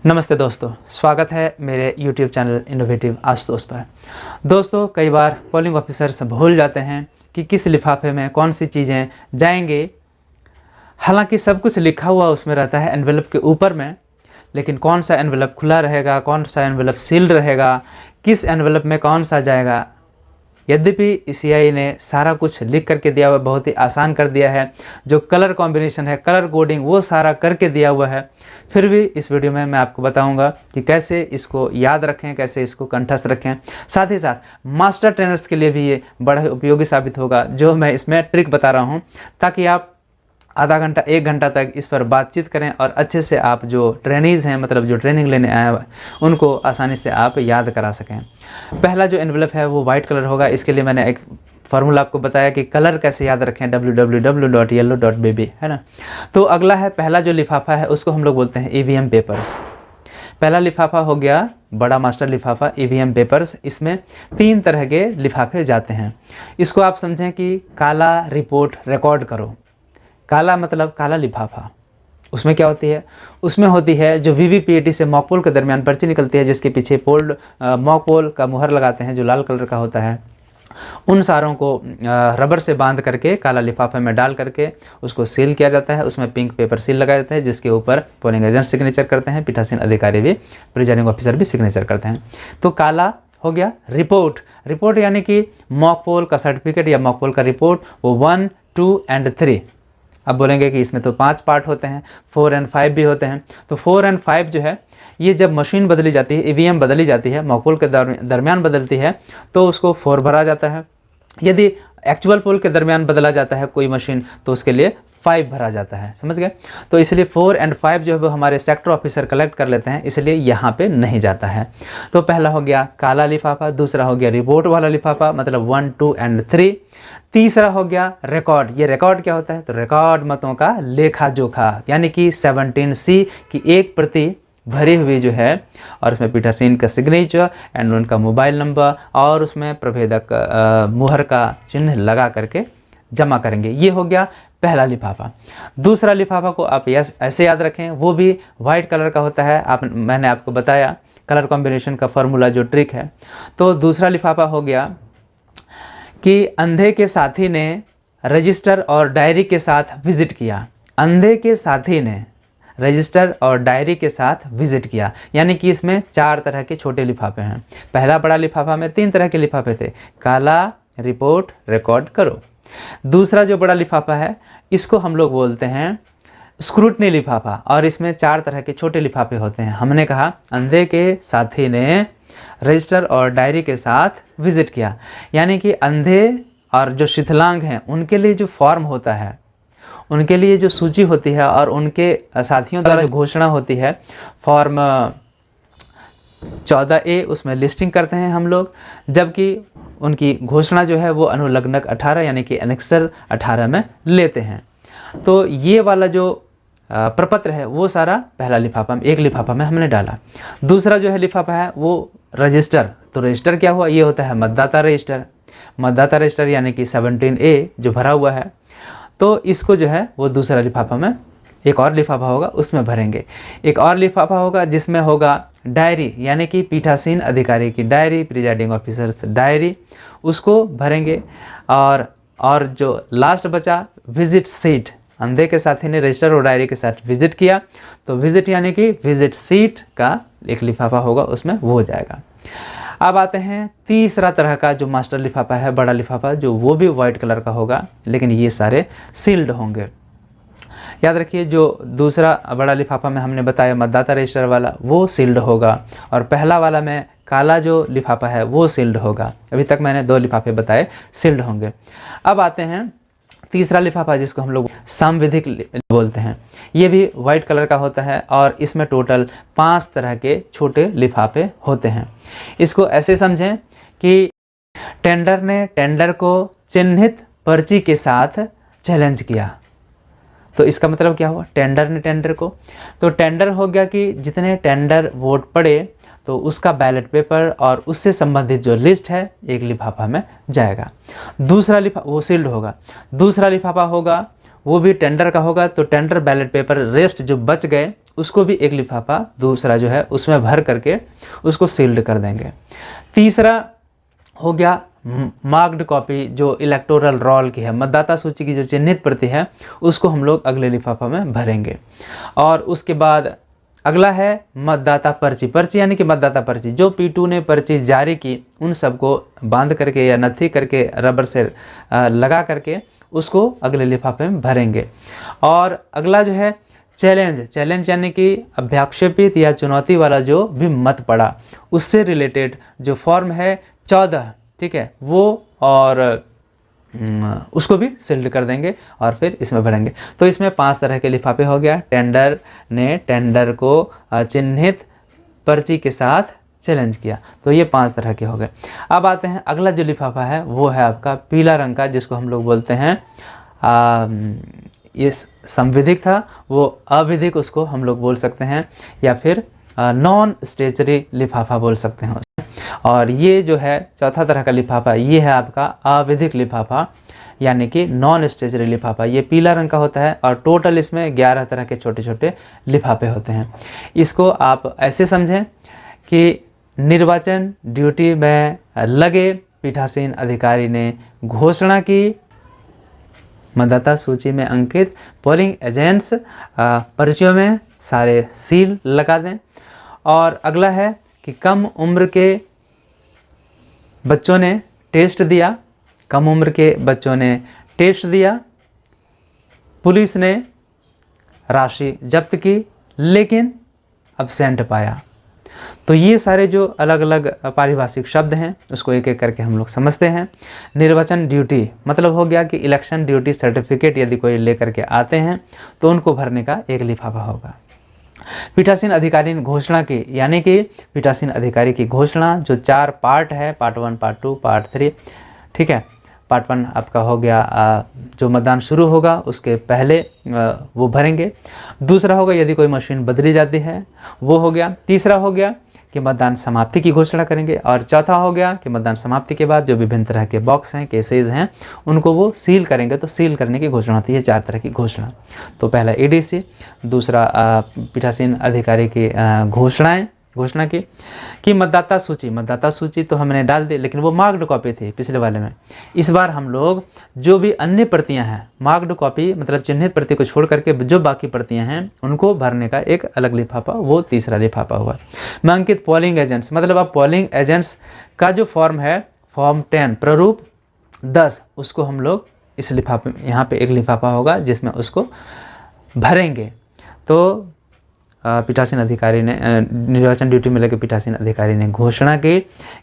नमस्ते दोस्तों, स्वागत है मेरे YouTube चैनल इनोवेटिव आशुतोष पर। दोस्तों, कई बार पोलिंग ऑफिसर्स भूल जाते हैं कि किस लिफाफे में कौन सी चीज़ें जाएंगे। हालांकि सब कुछ लिखा हुआ उसमें रहता है एनवेलप के ऊपर में, लेकिन कौन सा एनवेलप खुला रहेगा, कौन सा एनवेलप सील्ड रहेगा, किस एनवेलप में कौन सा जाएगा। यद्यपि सीआई ने सारा कुछ लिख करके दिया हुआ, बहुत ही आसान कर दिया है। जो कलर कॉम्बिनेशन है, कलर कोडिंग, वो सारा करके दिया हुआ है। फिर भी इस वीडियो में मैं आपको बताऊंगा कि कैसे इसको याद रखें, कैसे इसको कंठस्थ रखें। साथ ही साथ मास्टर ट्रेनर्स के लिए भी ये बड़ा ही उपयोगी साबित होगा, जो मैं इसमें ट्रिक बता रहा हूँ, ताकि आप आधा घंटा 1 घंटा तक इस पर बातचीत करें और अच्छे से आप जो ट्रेनीज़ हैं, मतलब जो ट्रेनिंग लेने आए हैं, उनको आसानी से आप याद करा सकें। पहला जो एनवेलप है वो वाइट कलर होगा। इसके लिए मैंने एक फार्मूला आपको बताया कि कलर कैसे याद रखें, www.yellow.bb, है ना। तो अगला है, पहला जो लिफाफा है उसको हम लोग बोलते हैं ईवीएम पेपर्स। पहला लिफाफा हो गया बड़ा मास्टर लिफाफा, ईवीएम पेपर्स। इसमें 3 तरह के लिफाफे जाते हैं। इसको आप समझें कि काला रिपोर्ट रिकॉर्ड करो। काला मतलब काला लिफाफा। उसमें क्या होती है? उसमें होती है जो वीवीपीएटी से मॉक पोल के दरमियान पर्ची निकलती है, जिसके पीछे मॉक पोल का मुहर लगाते हैं जो लाल कलर का होता है। उन सारों को रबर से बांध करके काला लिफाफे में डाल करके उसको सील किया जाता है। उसमें पिंक पेपर सील लगाया जाता है, जिसके ऊपर पोलिंग एजेंट सिग्नेचर करते हैं, पीठासीन अधिकारी भी, प्रिजाइडिंग ऑफिसर भी सिग्नेचर करते हैं। तो काला हो गया रिपोर्ट। रिपोर्ट यानी कि मॉक पोल का सर्टिफिकेट या मॉक पोल का रिपोर्ट, वो 1, 2 और 3। अब बोलेंगे कि इसमें तो 5 पार्ट होते हैं, 4 और 5 भी होते हैं। तो 4 और 5 जो है, ये जब मशीन बदली जाती है, ईवीएम बदली जाती है, मॉक पोल के दरमियान बदलती है, तो उसको 4 भरा जाता है। यदि एक्चुअल पोल के दरमियान बदला जाता है कोई मशीन, तो उसके लिए 5 भरा जाता है। समझ गए? तो इसलिए 4 और 5 जो है वो हमारे सेक्टर ऑफिसर कलेक्ट कर लेते हैं, इसलिए यहाँ पे नहीं जाता है। तो पहला हो गया काला लिफाफा, दूसरा हो गया रिपोर्ट वाला लिफाफा, मतलब 1, 2 और 3। तीसरा हो गया रिकॉर्ड। ये रिकॉर्ड क्या होता है? तो रिकॉर्ड मतों का लेखा जोखा, यानी कि 17C की एक प्रति भरी हुई जो है, और उसमें पीठासीन का सिग्नेचर एंड उनका मोबाइल नंबर और उसमें प्रभेदक मुहर का चिन्ह लगा करके जमा करेंगे। ये हो गया पहला लिफाफा। दूसरा लिफाफा को आप ऐसे याद रखें, वो भी वाइट कलर का होता है। मैंने आपको बताया कलर कॉम्बिनेशन का फॉर्मूला, जो ट्रिक है। तो दूसरा लिफाफा हो गया कि अंधे के साथी ने रजिस्टर और डायरी के साथ विजिट किया। अंधे के साथी ने रजिस्टर और डायरी के साथ विजिट किया, यानी कि इसमें 4 तरह के छोटे लिफाफे हैं। पहला बड़ा लिफाफा में 3 तरह के लिफाफे थे, काला, रिपोर्ट, रिकॉर्ड करो। दूसरा जो बड़ा लिफाफा है, इसको हम लोग बोलते हैं स्क्रूटनी लिफाफा, और इसमें 4 तरह के छोटे लिफाफे होते हैं। हमने कहा अंधे के साथी ने रजिस्टर और डायरी के साथ विजिट किया, यानी कि अंधे और जो शिथिलांग हैं उनके लिए जो फॉर्म होता है, उनके लिए जो सूची होती है और उनके साथियों द्वारा जो घोषणा होती है, फॉर्म 14A, उसमें लिस्टिंग करते हैं हम लोग, जबकि उनकी घोषणा जो है वो अनुलग्नक 18 यानी कि एनेक्सर 18 में लेते हैं। तो ये वाला जो प्रपत्र है वो सारा पहला लिफाफा में, एक लिफाफा में हमने डाला। दूसरा जो है लिफाफा है वो रजिस्टर। तो रजिस्टर क्या हुआ? ये होता है मतदाता रजिस्टर। मतदाता रजिस्टर यानी कि 17A जो भरा हुआ है, तो इसको जो है वो दूसरा लिफाफा में, एक और लिफाफा होगा उसमें भरेंगे। एक और लिफाफा होगा जिसमें होगा डायरी, यानी कि पीठासीन अधिकारी की डायरी, प्रिजाइडिंग ऑफिसर्स डायरी, उसको भरेंगे। और जो लास्ट बचा विजिट सीट, अंधे के साथी ने रजिस्टर और डायरी के साथ विजिट किया, तो विजिट यानी कि विजिट सीट का एक लिफाफा होगा, उसमें वो हो जाएगा। अब आते हैं तीसरा तरह का जो मास्टर लिफाफा है, बड़ा लिफाफा, जो वो भी वाइट कलर का होगा, लेकिन ये सारे सील्ड होंगे। याद रखिए, जो दूसरा बड़ा लिफाफा में हमने बताया मतदाता रजिस्टर वाला, वो सील्ड होगा, और पहला वाला में काला जो लिफाफा है वो सील्ड होगा। अभी तक मैंने 2 लिफाफे बताए सील्ड होंगे। अब आते हैं तीसरा लिफाफा, जिसको हम लोग सांविधिक बोलते हैं। ये भी वाइट कलर का होता है, और इसमें टोटल 5 तरह के छोटे लिफाफे होते हैं। इसको ऐसे समझें कि टेंडर ने टेंडर को चिन्हित पर्ची के साथ चैलेंज किया। तो इसका मतलब क्या हुआ? टेंडर ने टेंडर को, तो टेंडर हो गया कि जितने टेंडर वोट पड़े, तो उसका बैलेट पेपर और उससे संबंधित जो लिस्ट है एक लिफाफा में जाएगा। दूसरा लिफाफा वो सील्ड होगा। दूसरा लिफाफा होगा वो भी टेंडर का होगा, तो टेंडर बैलेट पेपर रेस्ट जो बच गए उसको भी एक लिफाफा दूसरा जो है उसमें भर करके उसको सील्ड कर देंगे। तीसरा हो गया मार्क्ड कॉपी, जो इलेक्टोरल रोल की है, मतदाता सूची की जो चिन्हित प्रति है उसको हम लोग अगले लिफाफा में भरेंगे। और उसके बाद अगला है मतदाता पर्ची। पर्ची यानी कि मतदाता पर्ची, जो P2 ने पर्ची जारी की उन सबको बांध करके या नथी करके रबर से लगा करके उसको अगले लिफाफे में भरेंगे। और अगला जो है चैलेंज। चैलेंज यानी कि अभ्याक्षेपित या चुनौती वाला जो भी मत पड़ा उससे रिलेटेड जो फॉर्म है 14, ठीक है, वो और उसको भी सील्ड कर देंगे और फिर इसमें भरेंगे। तो इसमें 5 तरह के लिफाफे हो गया। टेंडर ने टेंडर को चिन्हित पर्ची के साथ चैलेंज किया, तो ये 5 तरह के हो गए। अब आते हैं अगला जो लिफाफा है वो है आपका पीला रंग का, जिसको हम लोग बोलते हैं ये संविधिक था, वो अविधिक उसको हम लोग बोल सकते हैं, या फिर नॉन स्टेचरी लिफाफा बोल सकते हैं। और ये जो है चौथा तरह का लिफाफा, ये है आपका अविधिक लिफाफा यानी कि नॉन स्टेचरी लिफाफा। ये पीला रंग का होता है और टोटल इसमें 11 तरह के छोटे छोटे लिफाफे होते हैं। इसको आप ऐसे समझें कि निर्वाचन ड्यूटी में लगे पीठासीन अधिकारी ने घोषणा की, मतदाता सूची में अंकित पोलिंग एजेंट्स पर्चियों में सारे सील लगा दें। और अगला है कि कम उम्र के बच्चों ने टेस्ट दिया, कम उम्र के बच्चों ने टेस्ट दिया, पुलिस ने राशि जब्त की लेकिन अब्सेंट पाया। तो ये सारे जो अलग अलग पारिभाषिक शब्द हैं उसको एक एक करके हम लोग समझते हैं। निर्वाचन ड्यूटी मतलब हो गया कि इलेक्शन ड्यूटी सर्टिफिकेट यदि कोई लेकर के आते हैं तो उनको भरने का एक लिफाफा होगा। पीठासीन अधिकारी ने घोषणा की, यानी कि पीठासीन अधिकारी की घोषणा जो 4 पार्ट है, पार्ट 1, पार्ट 2, पार्ट 3, ठीक है। पार्ट 1 आपका हो गया जो मतदान शुरू होगा उसके पहले वो भरेंगे। दूसरा होगा यदि कोई मशीन बदली जाती है वो हो गया। तीसरा हो गया कि मतदान समाप्ति की घोषणा करेंगे। और चौथा हो गया कि मतदान समाप्ति के बाद जो विभिन्न तरह के बॉक्स हैं, केसेज हैं, उनको वो सील करेंगे, तो सील करने की घोषणा होती है। 4 तरह की घोषणा। तो पहला EDC, दूसरा पीठासीन अधिकारी की घोषणा की कि मतदाता सूची तो हमने डाल दी, लेकिन वो मार्क्ड कॉपी थी पिछले वाले में। इस बार हम लोग जो भी अन्य प्रतियां हैं, मार्क्ड कॉपी मतलब चिन्हित प्रति को छोड़ करके जो बाकी प्रतियां हैं उनको भरने का एक अलग लिफाफा, वो तीसरा लिफाफा हुआ। में अंकित पोलिंग एजेंट्स मतलब अब पोलिंग एजेंट्स का जो फॉर्म है, फॉर्म 10 प्रारूप 10, उसको हम लोग इस लिफाफे, यहाँ पे एक लिफाफा होगा जिसमें उसको भरेंगे। तो पीठासीन अधिकारी ने, निर्वाचन ड्यूटी में लगे पीठासीन अधिकारी ने घोषणा की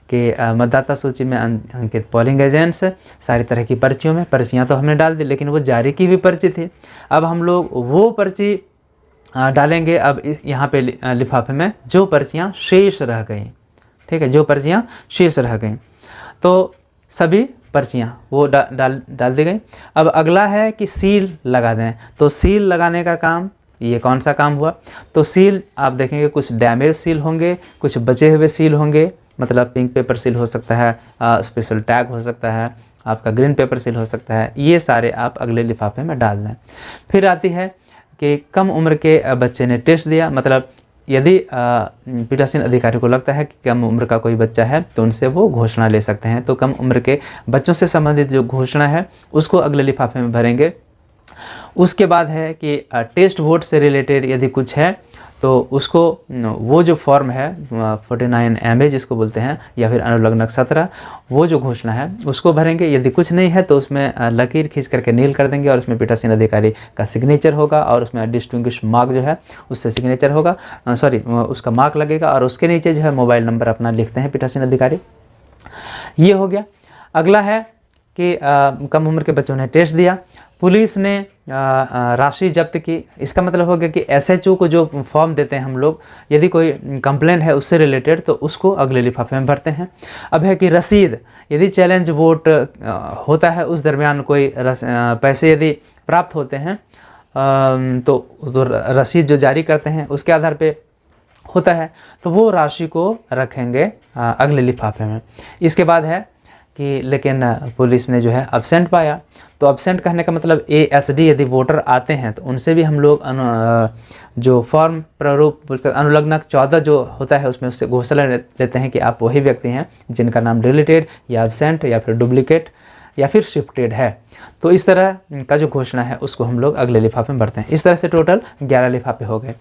कि मतदाता सूची में अंकित पोलिंग एजेंट्स सारी तरह की पर्चियों में, पर्चियां तो हमने डाल दी लेकिन वो जारी की हुई पर्ची थी, अब हम लोग वो पर्ची डालेंगे अब यहाँ पे लिफाफे में जो पर्चियां शेष रह गई, ठीक है, जो पर्चियां शेष रह गई, तो सभी पर्चियां वो डाल दी गई। अब अगला है कि सील लगा दें। तो सील लगाने का काम, ये कौन सा काम हुआ? तो सील आप देखेंगे कुछ डैमेज सील होंगे, कुछ बचे हुए सील होंगे, मतलब पिंक पेपर सील हो सकता है, स्पेशल टैग हो सकता है, आपका ग्रीन पेपर सील हो सकता है, ये सारे आप अगले लिफाफे में डाल दें। फिर आती है कि कम उम्र के बच्चे ने टेस्ट दिया, मतलब यदि पीठासीन अधिकारी को लगता है कि कम उम्र का कोई बच्चा है तो उनसे वो घोषणा ले सकते हैं, तो कम उम्र के बच्चों से संबंधित जो घोषणा है उसको अगले लिफाफे में भरेंगे। उसके बाद है कि टेस्ट वोट से रिलेटेड यदि कुछ है तो उसको, वो जो फॉर्म है 49 MA जिसको बोलते हैं, या फिर अनुलग्नक 17, वो जो घोषणा है उसको भरेंगे। यदि कुछ नहीं है तो उसमें लकीर खींच करके नील कर देंगे और उसमें पीठासीन अधिकारी का सिग्नेचर होगा और उसमें डिस्टिंग्विश मार्क जो है उससे सिग्नेचर होगा, उसका मार्क लगेगा और उसके नीचे जो है मोबाइल नंबर अपना लिखते हैं पीठासीन अधिकारी। ये हो गया। अगला है कि कम उम्र के बच्चों ने टेस्ट दिया, पुलिस ने राशि जब्त की। इसका मतलब हो गया कि SHO को जो फॉर्म देते हैं हम लोग, यदि कोई कंप्लेंट है उससे रिलेटेड तो उसको अगले लिफाफे में भरते हैं। अब है कि रसीद, यदि चैलेंज वोट होता है उस दरमियान कोई पैसे यदि प्राप्त होते हैं तो रसीद जो जारी करते हैं उसके आधार पे होता है, तो वो राशि को रखेंगे अगले लिफाफे में। इसके बाद है कि लेकिन पुलिस ने जो है एब्सेंट पाया। तो एब्सेंट कहने का मतलब ASD यदि वोटर आते हैं तो उनसे भी हम लोग जो फॉर्म प्रारूप अनुलग्नक 14 जो होता है उसमें उससे घोषणा लेते हैं कि आप वही व्यक्ति हैं जिनका नाम डिलीटेड या एब्सेंट या फिर डुप्लीकेट या फिर शिफ्टेड है। तो इस तरह का जो घोषणा है उसको हम लोग अगले लिफाफे में भरते हैं। इस तरह से टोटल 11 लिफाफे हो गए।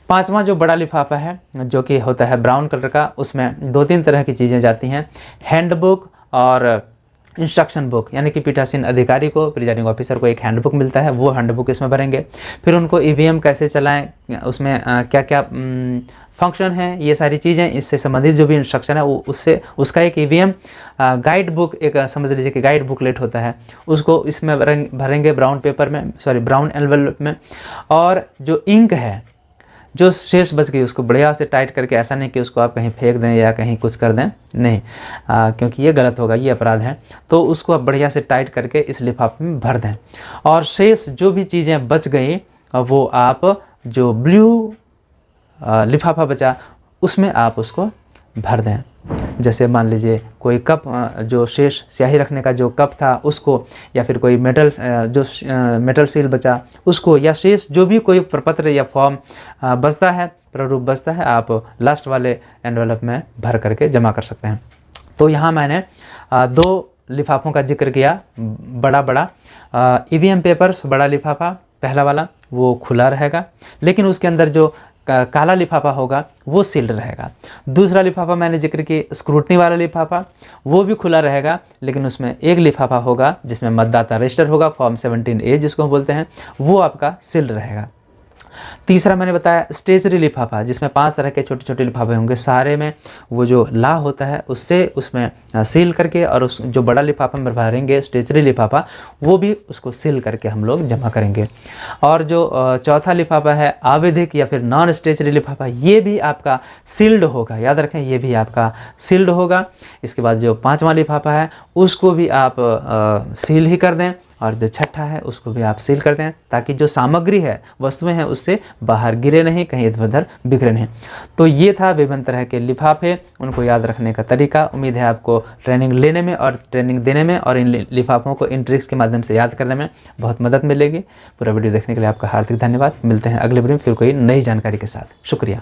पांचवा जो बड़ा लिफाफा है जो कि होता है ब्राउन कलर का, उसमें 2-3 तरह की चीज़ें जाती हैं। हैंडबुक और इंस्ट्रक्शन बुक, यानी कि पीठासीन अधिकारी को, प्रिजाइडिंग ऑफिसर को एक हैंडबुक मिलता है, वो हैंडबुक इसमें भरेंगे। फिर उनको EVM कैसे चलाएं, उसमें क्या क्या फंक्शन है, ये सारी चीज़ें, इससे संबंधित जो भी इंस्ट्रक्शन है वो उसका एक EVM गाइड बुक, एक समझ लीजिए कि गाइड बुकलेट होता है, उसको इसमें भरेंगे ब्राउन पेपर में, ब्राउन एनवेलप में। और जो इंक है जो शेष बच गई उसको बढ़िया से टाइट करके, ऐसा नहीं कि उसको आप कहीं फेंक दें या कहीं कुछ कर दें, नहीं, क्योंकि ये गलत होगा, ये अपराध है। तो उसको आप बढ़िया से टाइट करके इस लिफाफे में भर दें। और शेष जो भी चीज़ें बच गई वो आप जो ब्लू लिफाफा बचा उसमें आप उसको भर दें। जैसे मान लीजिए कोई कप, जो शेष स्याही रखने का जो कप था उसको, या फिर कोई मेटल सील बचा उसको, या शेष जो भी कोई प्रपत्र या फॉर्म बचता है, प्रारूप बचता है, आप लास्ट वाले एनवेलप में भर करके जमा कर सकते हैं। तो यहाँ मैंने 2 लिफाफों का जिक्र किया, बड़ा EVM पेपर्स बड़ा लिफाफा पहला वाला वो खुला रहेगा, लेकिन उसके अंदर जो काला लिफाफा होगा वो सील्ड रहेगा। दूसरा लिफाफा मैंने जिक्र की स्क्रूटनी वाला लिफाफा, वो भी खुला रहेगा, लेकिन उसमें एक लिफाफा होगा जिसमें मतदाता रजिस्टर होगा, फॉर्म 17A जिसको हम बोलते हैं, वो आपका सील्ड रहेगा। तीसरा मैंने बताया स्टेशनरी लिफाफा, जिसमें 5 तरह के छोटे छोटे लिफाफे होंगे, सारे में वो जो ला होता है उससे उसमें सील करके, और उस जो बड़ा लिफाफा में भरेंगे स्टेशनरी लिफाफा, वो भी उसको सील करके हम लोग जमा करेंगे। और जो चौथा लिफाफा है आवधिक या फिर नॉन स्टेशनरी लिफाफा, ये भी आपका सील्ड होगा, याद रखें ये भी आपका सील्ड होगा। इसके बाद जो 5वां लिफाफा है उसको भी आप सील ही कर दें, और जो छठा है उसको भी आप सील कर दें, ताकि जो सामग्री है, वस्तुएं हैं, उससे बाहर गिरे नहीं, कहीं इधर उधर बिखरे नहीं। तो ये था विभिन्न तरह के लिफाफे, उनको याद रखने का तरीका। उम्मीद है आपको ट्रेनिंग लेने में और ट्रेनिंग देने में और इन लिफाफों को इन ट्रिक्स के माध्यम से याद करने में बहुत मदद मिलेगी। पूरा वीडियो देखने के लिए आपका हार्दिक धन्यवाद। मिलते हैं अगले वीडियो में फिर कोई नई जानकारी के साथ। शुक्रिया।